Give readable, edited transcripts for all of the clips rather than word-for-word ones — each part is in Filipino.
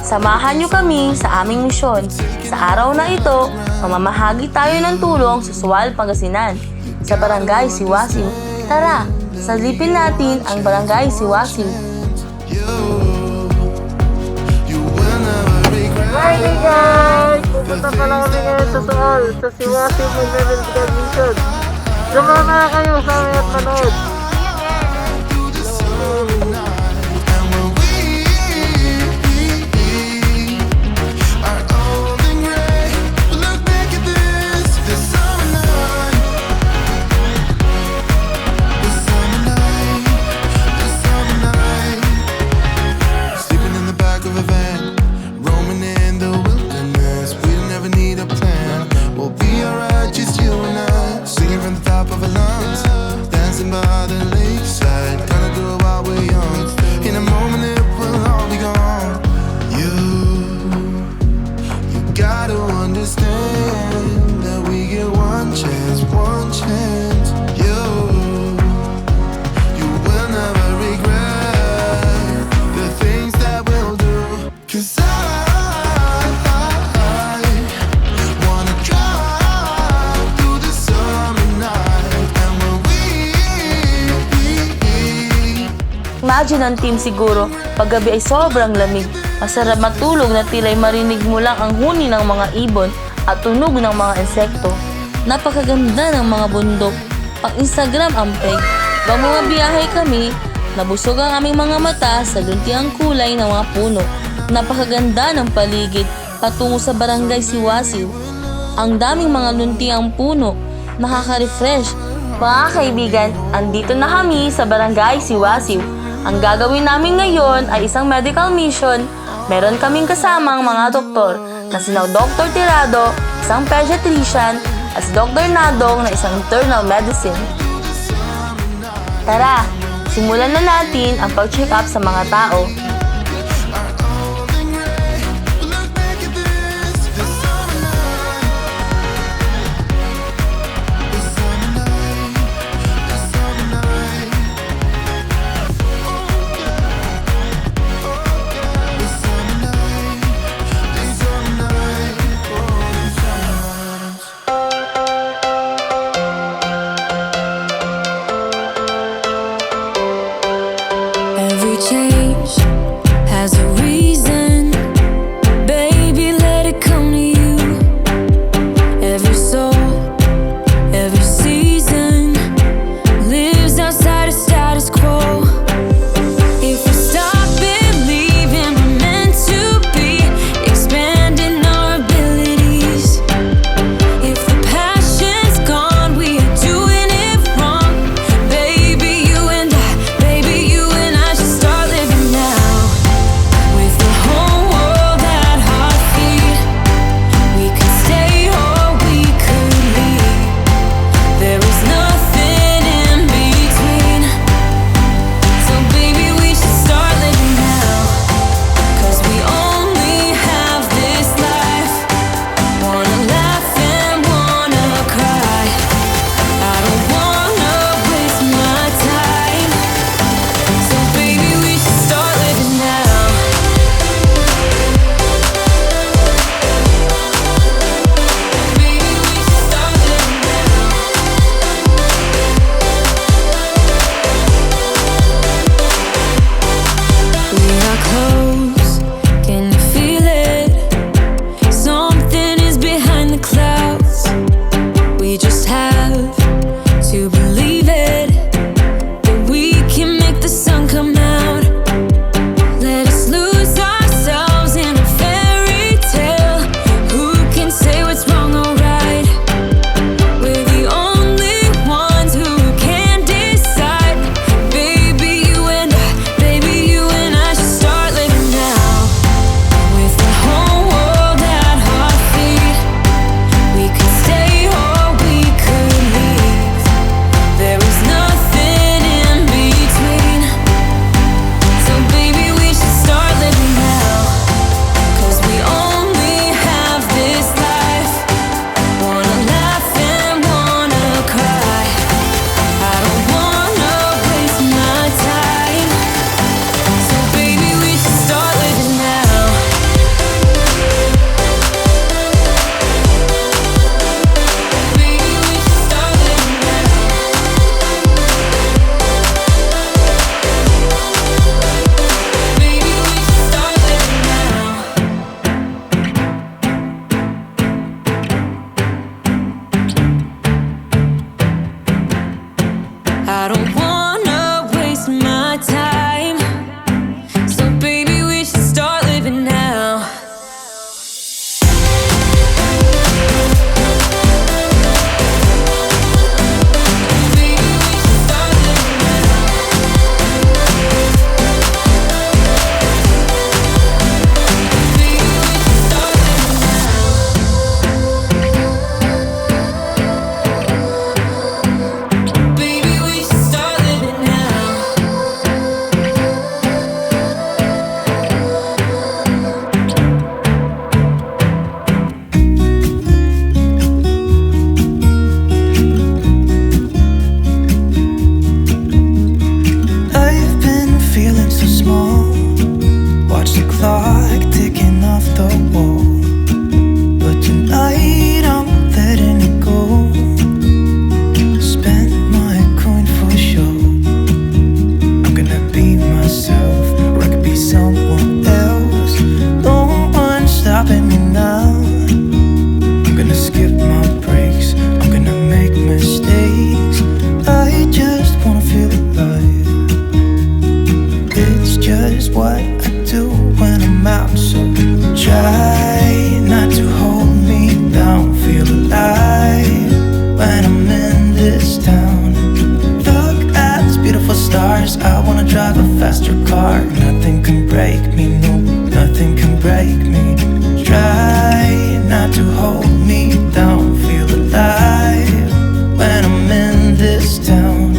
samahan niyo kami sa aming misyon. Sa araw na ito, mamamahagi tayo ng tulong sa Sual, Pangasinan, sa Barangay Sioasio. Tara, salipin natin ang Barangay Sioasio. Hi guys! Pupunta pala kami ngayon sa Sual, sa Sioasio Benedick mission. Samahan na kayo sa amin at manood. Imagine ang team siguro, paggabi ay sobrang lamig. Masarap matulog na tila'y marinig mo lang ang huni ng mga ibon at tunog ng mga insekto. Napakaganda ng mga bundok. Pang Instagram ang peg. Bang mga biyahe kami, nabusog ang aming mga mata sa luntiang kulay ng mga puno. Napakaganda ng paligid patungo sa Barangay Sioasio. Ang daming mga luntiang puno, nakaka-refresh. Mga kaibigan, andito na kami sa Barangay Sioasio. Ang gagawin namin ngayon ay isang medical mission. Meron kaming kasamang mga doktor na sina Dr. Tirado, isang pediatrician, at si Dr. Nadong na isang internal medicine. Tara, simulan na natin ang pag-check up sa mga tao. Every change has a reason. Baby, let it come to you. Every soul, every season lives outside of status quo. If we stop believing we're meant to be, expanding our abilities. If the passion's gone, we are doing it wrong. Baby, you and I should start living now. what I do when I'm out. So try not to hold me down. Feel alive when I'm in this town. Look at these beautiful stars. I wanna drive a faster car. Nothing can break me, no, nothing can break me. Try not to hold me down. Feel alive when I'm in this town.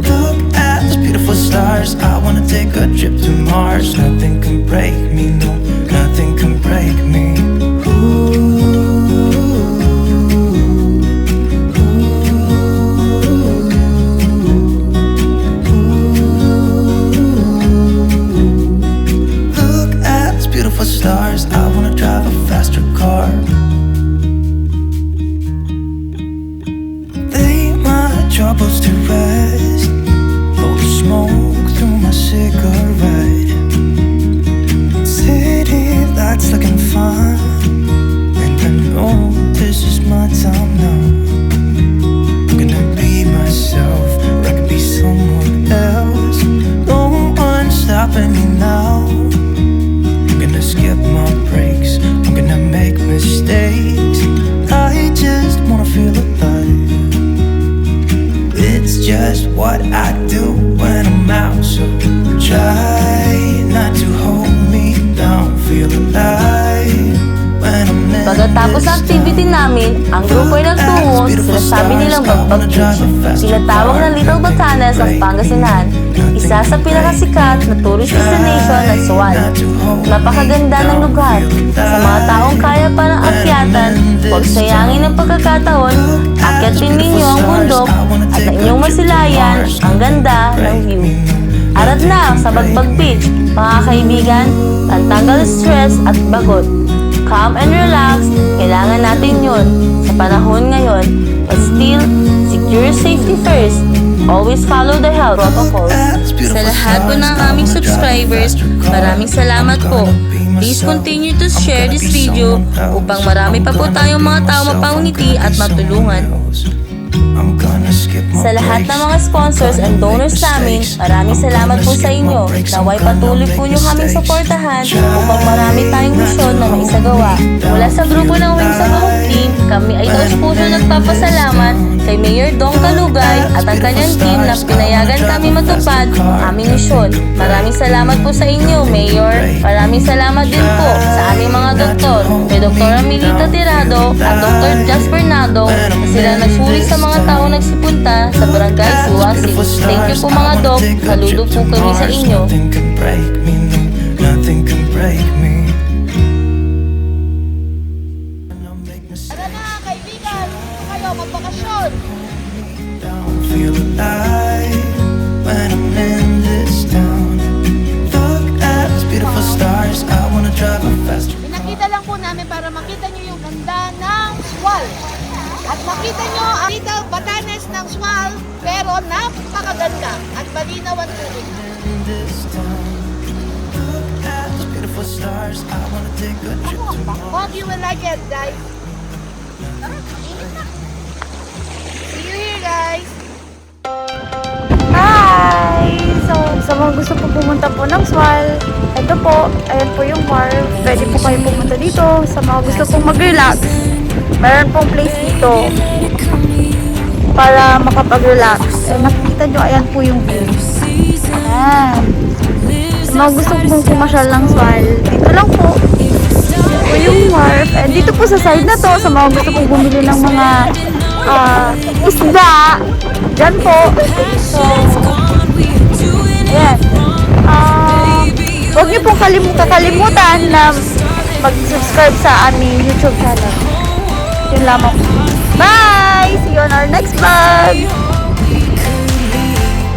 Look at these beautiful stars. I wanna take a trip to Mars. Nothing can break me, no, nothing can break me. Look at these beautiful stars. I wanna drive a faster car. Lay my troubles to rest. Blow the smoke through my cigarette. City lights looking fun, and I know this is my time now. I'm gonna be myself, or I could be someone else. No one's stopping me now. I'm gonna skip my breaks, I'm gonna make mistakes. I just wanna feel alive. It's just what I do when I'm out. So try not to hold me down. Feel alive when I'm in Pagkatapos ng activity namin, ang grupo ay nagtungo sa sinasabi nilang bagbag beach. Tinatawag na Little Batanes ang Pangasinan, isa sa pinakasikat na tourist destination ng Sual. Napakaganda ng lugar. Sa mga taong kaya parang akyatan, huwag sayangin ang pagkakataon, akyatin ninyo ang bundok at ang inyong masilayan ang ganda ng view. Arat na sa Bagbag Beach, mga kaibigan, pantanggal stress at bagot. Calm and relax, kailangan natin yun sa panahon ngayon. But still, secure safety first. Always follow the health protocols. Sa lahat po ng aming subscribers, maraming salamat po. Please continue to share this video upang marami pa po tayong mga tao mapangiti at matulungan. Sa lahat ng mga sponsors and donors namin, maraming salamat po sa inyo. Naway patuloy po nyo kaming suportahan upang marami tayong misyon na maisagawa. Mula sa grupo ng Wings of Hope Team, kami ay taus-puso nagpapasalamat kay Mayor Dong Kalugay at ang kanyang team na pinayagan kami matupad ang aming misyon. Maraming salamat po sa inyo, Mayor. Maraming salamat din po sa aming mga doktor, kay Dr. Milita Tirado at Dr. Jasper Nado na sila nagsuri sa mga tao nagsipunta sa Barangay Sioasio. Thank you po mga dok, saludo po kami sa inyo. Nothing can break me, no, nothing can break me. Tara na, kaibigan! Kayo, magbakasyon! Feel alive when I'm in this town. Look at these beautiful stars. I wanna drive a faster. Pinakita lang po namin para makita nyo yung ganda ng Sual. At makita nyo ang Little Batanes ng Sual, pero napakaganda at malinaw ang tubig. In this town. Look at these beautiful stars. I wanna take a trip to Mars. Hope you will like it, guys. Tara, init na. See you here, guys. Hi! So, sa mga gusto po pumunta po ng Sual, ito po, ayan po yung wharf. Pwede po kayo pumunta dito. Sa mga gusto pong mag-relax, meron pong place dito para makapag-relax. Eh, nakikita nyo, ayan po yung view. Ayan. Sa mga gusto pong pumasyal ng Sual, dito lang po. Ito po yung wharf. And dito po sa side na to, sa mga gusto pong bumili ng mga isda, dyan po. So, ayan. Huwag niyo pong kakalimutan na mag-subscribe sa aming YouTube channel. Yun lamang. Bye! See you on our next vlog!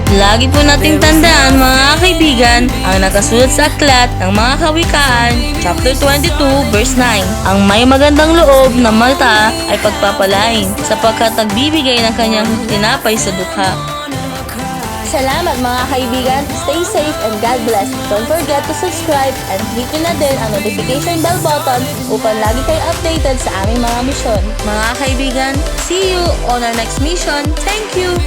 Lagi po nating tandaan mga kaibigan ang nakasulat sa aklat ng mga kawikaan, chapter 22, verse 9. Ang may magandang loob na mata ay pagpapalain sapagkat nagbibigay ng kanyang tinapay sa dukha. Salamat mga kaibigan, stay safe and God bless. Don't forget to subscribe and hit nyo na din ang notification bell button upang lagi kayo updated sa aming mga misyon. Mga kaibigan, see you on our next mission. Thank you!